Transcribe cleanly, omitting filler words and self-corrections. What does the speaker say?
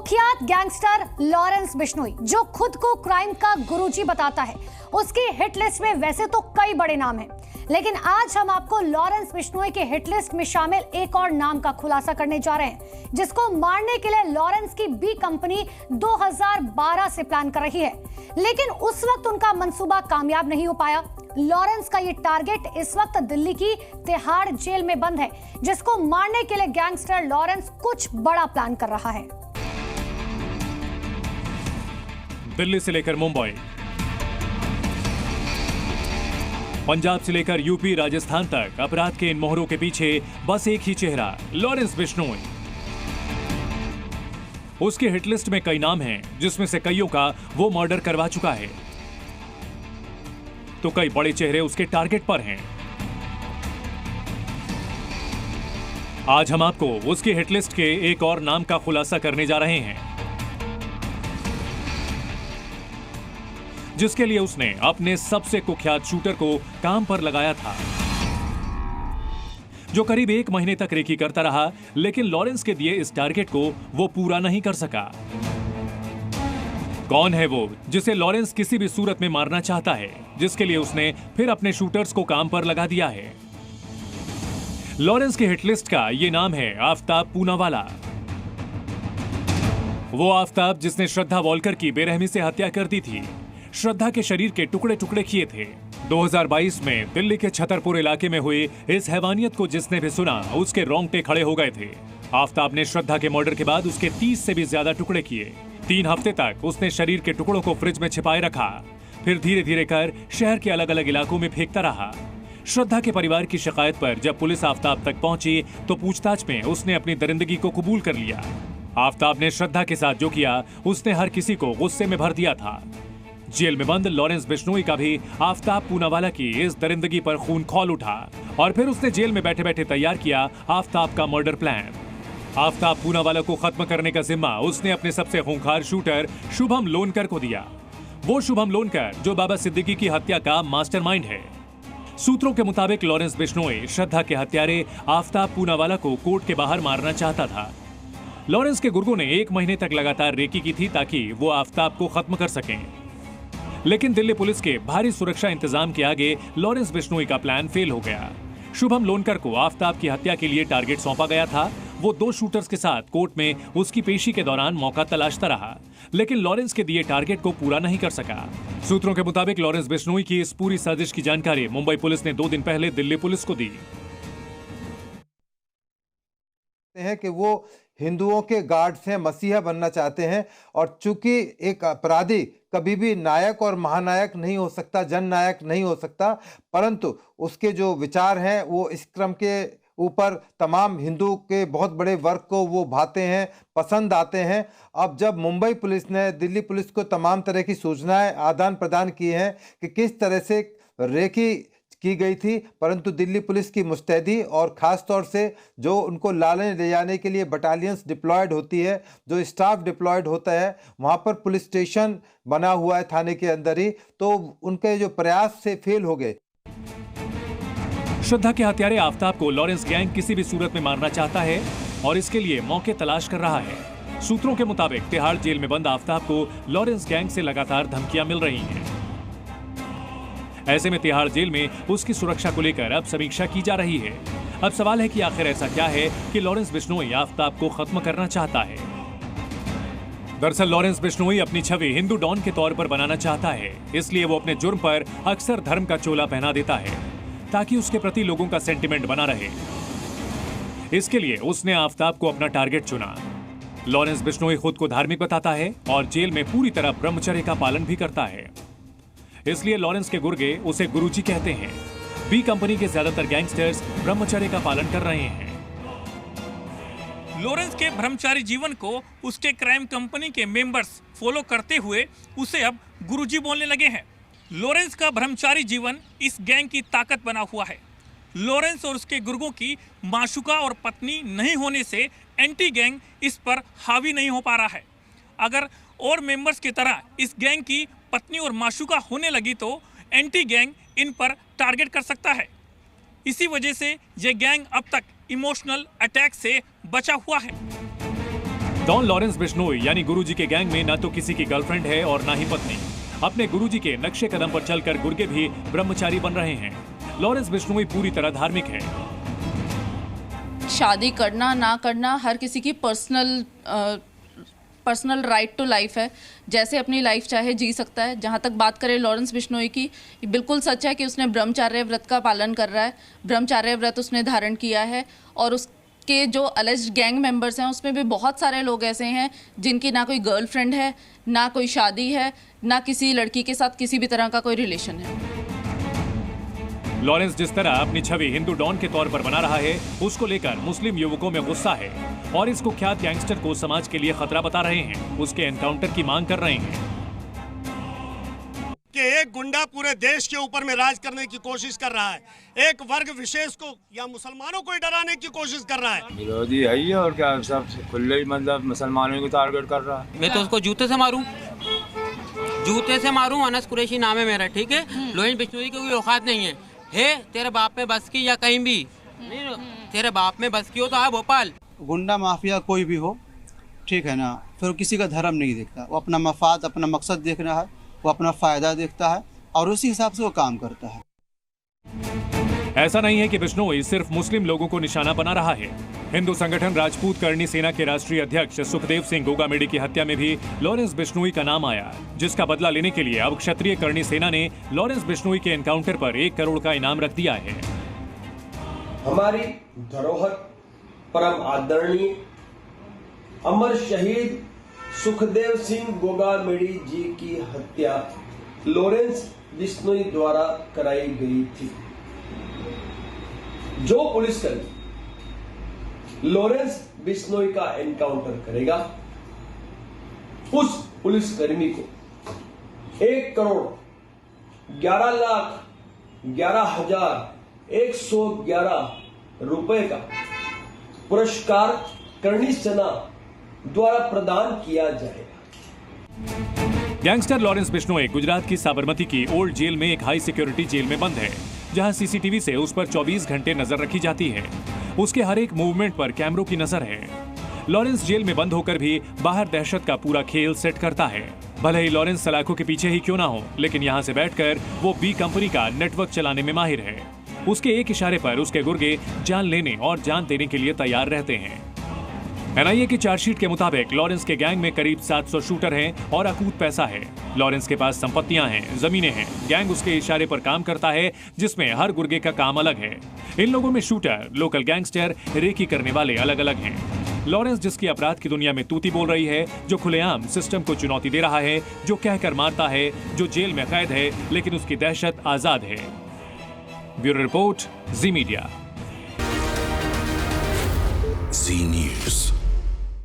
कुख्यात gangster Lawrence Bishnoi, जो खुद को क्राइम का गुरुजी बताता है, उसकी हिट लिस्ट में वैसे तो कई बड़े नाम हैं, लेकिन आज हम आपको लॉरेंस बिश्नोई के हिट लिस्ट में शामिल एक और नाम का खुलासा करने जा रहे हैं, जिसको मारने के लिए लॉरेंस की बी कंपनी 2012 से प्लान कर रही है, लेकिन उस वक्त उनका मंसूबा कामयाब नहीं हो पाया। लॉरेंस का ये टारगेट इस वक्त दिल्ली की तिहाड़ जेल में बंद है, जिसको मारने के लिए गैंगस्टर लॉरेंस कुछ बड़ा प्लान कर रहा है। दिल्ली से लेकर मुंबई, पंजाब से लेकर यूपी राजस्थान तक अपराध के इन मोहरों के पीछे बस एक ही चेहरा, लॉरेंस बिश्नोई। उसकी हिट लिस्ट में कई नाम हैं, जिसमें से कईयों का वो मर्डर करवा चुका है, तो कई बड़े चेहरे उसके टारगेट पर हैं। आज हम आपको उसकी हिट लिस्ट के एक और नाम का खुलासा करने जा रहे हैं, जिसके लिए उसने अपने सबसे कुख्यात शूटर को काम पर लगाया था, जो करीब 1 महीने तक रेकी करता रहा, लेकिन लॉरेंस के दिए इस टारगेट को वो पूरा नहीं कर सका। कौन है वो जिसे लॉरेंस किसी भी सूरत में मारना चाहता है, जिसके लिए उसने फिर अपने शूटर्स को काम पर लगा दिया है? लॉरेंस की हिट लिस्ट का ये नाम है आफ्ताब पूनावाला। वो आफ्ताब जिसने श्रद्धा वॉलकर की बेरहमी से हत्या कर दी थी, श्रद्धा के शरीर के टुकड़े टुकड़े किए थे। 2022 में दिल्ली के छतरपुर इलाके में हुई इस हैवानियत को जिसने भी सुना, उसके रोंगटे खड़े हो गए थे। आफ्ताब ने श्रद्धा के मर्डर के बाद उसके 30 से भी ज्यादा टुकड़े किए। 3 हफ्ते तक उसने शरीर के टुकड़ों को फ्रिज में छिपाए रखा, फिर धीरे धीरे कर शहर के अलग अलग इलाकों में फेंकता रहा। श्रद्धा के परिवार की शिकायत पर जब पुलिस आफ्ताब तक पहुंची, तो पूछताछ में उसने अपनी दरिंदगी को कबूल कर लिया। आफ्ताब ने श्रद्धा के साथ जो किया, उसने हर किसी को गुस्से में भर दिया था। जेल में बंद लॉरेंस बिश्नोई का भी आफ्ताब पूनावाला की इस दरिंदगी पर खून खौल उठा, और फिर उसने जेल में बैठे बैठे तैयार किया आफ्ताब का मर्डर प्लान। आफ्ताब पूनावाला को खत्म करने का जिम्मा उसने अपने सबसे खूंखार शूटर शुभम लोनकर को दिया। वो शुभम लोनकर जो बाबा सिद्दीकी की हत्या का मास्टरमाइंड है। सूत्रों के मुताबिक लॉरेंस बिश्नोई श्रद्धा के हत्यारे आफ्ताब पूनावाला को कोर्ट के बाहर मारना चाहता था। लॉरेंस के गुर्गों ने 1 महीने तक लगातार रेकी की थी, ताकि वो आफ्ताब को खत्म कर सकें, लेकिन दिल्ली पुलिस के भारी सुरक्षा इंतजाम के आगे लॉरेंस बिश्नोई का प्लान फेल हो गया। शुभम लोनकर को आफ्ताब की हत्या के लिए टारगेट सौंपा गया था। वो 2 शूटर्स के साथ कोर्ट में उसकी पेशी के दौरान मौका तलाशता रहा, लेकिन लॉरेंस के दिए टारगेट को पूरा नहीं कर सका। सूत्रों के मुताबिक लॉरेंस बिश्नोई की इस पूरी साजिश की जानकारी मुंबई पुलिस ने 2 दिन पहले दिल्ली पुलिस को दी। हैं कि वो हिंदुओं के गार्ड्स हैं, मसीहा बनना चाहते हैं, और चूंकि एक अपराधी कभी भी नायक और महानायक नहीं हो सकता, जननायक नहीं हो सकता, परंतु उसके जो विचार हैं वो इस क्रम के ऊपर तमाम हिंदू के बहुत बड़े वर्ग को वो भाते हैं, पसंद आते हैं। अब जब मुंबई पुलिस ने दिल्ली पुलिस को तमाम तरह की सूचनाएं आदान प्रदान की हैं कि किस तरह से रेकी की गई थी, परंतु दिल्ली पुलिस की मुस्तैदी और ख़ास तौर से जो उनको लाने ले जाने के लिए बटालियंस डिप्लॉयड होती है, जो स्टाफ डिप्लॉयड होता है, वहाँ पर पुलिस स्टेशन बना हुआ है थाने के अंदर ही, तो उनके जो प्रयास से फेल हो गए। श्रद्धा के हत्यारे आफ्ताब को लॉरेंस गैंग किसी भी सूरत में मारना चाहता है, और इसके लिए मौके तलाश कर रहा है। सूत्रों के मुताबिक तिहाड़ जेल में बंद आफ्ताब को लॉरेंस गैंग से लगातार धमकियां मिल रही हैं। ऐसे में तिहाड़ जेल में उसकी सुरक्षा को लेकर अब समीक्षा की जा रही है। अब सवाल है कि आखिर ऐसा क्या है कि लॉरेंस बिश्नोई आफ्ताब को खत्म करना चाहता है। दरअसल लॉरेंस बिश्नोई अपनी छवि हिंदू डॉन के तौर पर बनाना चाहता है, इसलिए वो अपने जुर्म पर अक्सर धर्म का चोला पहना देता है, ताकि उसके प्रति लोगों का सेंटिमेंट बना रहे। इसके लिए उसने आफ्ताब को अपना टारगेट चुना। लॉरेंस बिश्नोई खुद को धार्मिक बताता है और जेल में पूरी तरह ब्रह्मचर्य का पालन भी करता है, इसलिए लॉरेंस के गुर्गे उसे गुरुजी कहते हैं। बी कंपनी के ज्यादातर गैंगस्टर्स ब्रह्मचर्य का पालन कर रहे हैं। लॉरेंस के ब्रह्मचारी जीवन को उसके क्राइम कंपनी के मेंबर्स फॉलो करते हुए उसे अब गुरुजी बोलने लगे हैं। लॉरेंस का ब्रह्मचारी जीवन इस गैंग की ताकत बना हुआ है। लॉरेंस और उसके गुर्गों की माशुका और पत्नी नहीं होने से एंटी गैंग इस पर हावी नहीं हो पा रहा है। अगर और मेंबर्स की तरह इस गैंग की पत्नी और माशुका होने लगी तो एंटी गैंग इन पर टारगेट कर सकता है। इसी वजह से यह गैंग अब तक इमोशनल अटैक से बचा हुआ है। डॉन लॉरेंस बिश्नोई यानी गुरुजी के गैंग में न तो किसी की गर्लफ्रेंड है और ना ही पत्नी। अपने गुरुजी के नक्शे कदम पर चलकर गुर्गे भी ब्रह्मचारी बन रहे हैं। लॉरेंस बिश्नोई पूरी तरह धार्मिक है। शादी करना ना करना हर किसी की पर्सनल राइट टू लाइफ है, जैसे अपनी लाइफ चाहे जी सकता है। जहाँ तक बात करें लॉरेंस बिश्नोई की, बिल्कुल सच है कि उसने ब्रह्मचार्य व्रत का पालन कर रहा है। ब्रह्मचार्य व्रत उसने धारण किया है और उसके जो अलेज्ड गैंग मेंबर्स हैं उसमें भी बहुत सारे लोग ऐसे हैं जिनकी ना कोई गर्लफ्रेंड है, ना कोई शादी है, ना किसी लड़की के साथ किसी भी तरह का कोई रिलेशन है। लॉरेंस जिस तरह अपनी छवि हिंदू डॉन के तौर पर बना रहा है, उसको लेकर मुस्लिम युवकों में गुस्सा है और इस कुख्यात गैंगस्टर को समाज के लिए खतरा बता रहे हैं। उसके एनकाउंटर की मांग कर रहे हैं कि एक गुंडा पूरे देश के ऊपर में राज करने की कोशिश कर रहा है, एक वर्ग विशेष को या मुसलमानों को ही डराने की कोशिश कर रहा है। विरोधी है ही और क्या, सब खुले ही मतलब मुसलमानों को टारगेट कर रहा है। मैं तो उसको जूते से मारूं। अनस कुरैशी नाम है मेरा, ठीक है। लॉरेंस बिश्नोई की कोई औकात नहीं है। तेरे बाप में बस की या कहीं भी नहीं, तेरे बाप में बस की हो तो आ भोपाल। गुंडा माफिया कोई भी हो, ठीक है ना, फिर किसी का धर्म नहीं देखता। वो अपना मफाद, अपना मकसद देखना है, वो अपना फायदा देखता है और उसी हिसाब से वो काम करता है। ऐसा नहीं है कि बिश्नोई सिर्फ मुस्लिम लोगों को निशाना बना रहा है। हिंदू संगठन राजपूत करणी सेना के राष्ट्रीय अध्यक्ष सुखदेव सिंह गोगामेडी की हत्या में भी लॉरेंस बिश्नोई का नाम आया, जिसका बदला लेने के लिए अब क्षत्रिय करणी सेना ने लॉरेंस बिश्नोई के एनकाउंटर पर 1 करोड़ का इनाम रख दिया है। हमारी धरोहर परम आदरणीय अमर शहीद सुखदेव सिंह गोगामेडी जी की हत्या लॉरेंस बिश्नोई द्वारा कराई गई थी। जो पुलिसकर्मी लॉरेंस बिश्नोई का एनकाउंटर करेगा, उस पुलिसकर्मी को 1,11,11,111 रुपए का पुरस्कार करणी सेना द्वारा प्रदान किया जाएगा। गैंगस्टर लॉरेंस बिश्नोई गुजरात की साबरमती की ओल्ड जेल में एक हाई सिक्योरिटी जेल में बंद है, जहां सीसीटीवी से उस पर 24 घंटे नजर रखी जाती है। उसके हर एक मूवमेंट पर कैमरों की नजर है। लॉरेंस जेल में बंद होकर भी बाहर दहशत का पूरा खेल सेट करता है। भले ही लॉरेंस सलाखों के पीछे ही क्यों ना हो, लेकिन यहाँ से बैठकर वो बी कंपनी का नेटवर्क चलाने में माहिर है। उसके एक इशारे पर उसके गुर्गे जान लेने और जान देने के लिए तैयार रहते हैं। एनआईए की चार्जशीट के मुताबिक लॉरेंस के गैंग में करीब 700 शूटर हैं और अकूत पैसा है। लॉरेंस के पास संपत्तियां हैं, जमीनें हैं। गैंग उसके इशारे पर काम करता है, जिसमें हर गुर्गे का काम अलग है। इन लोगों में शूटर, लोकल गैंगस्टर, रेकी करने वाले अलग अलग हैं। लॉरेंस जिसकी अपराध की दुनिया में तूती बोल रही है, जो खुलेआम सिस्टम को चुनौती दे रहा है, जो कहकर मारता है, जो जेल में कैद है लेकिन उसकी दहशत आजाद है। ब्यूरो रिपोर्ट, जी मीडिया। जी न्यूज़।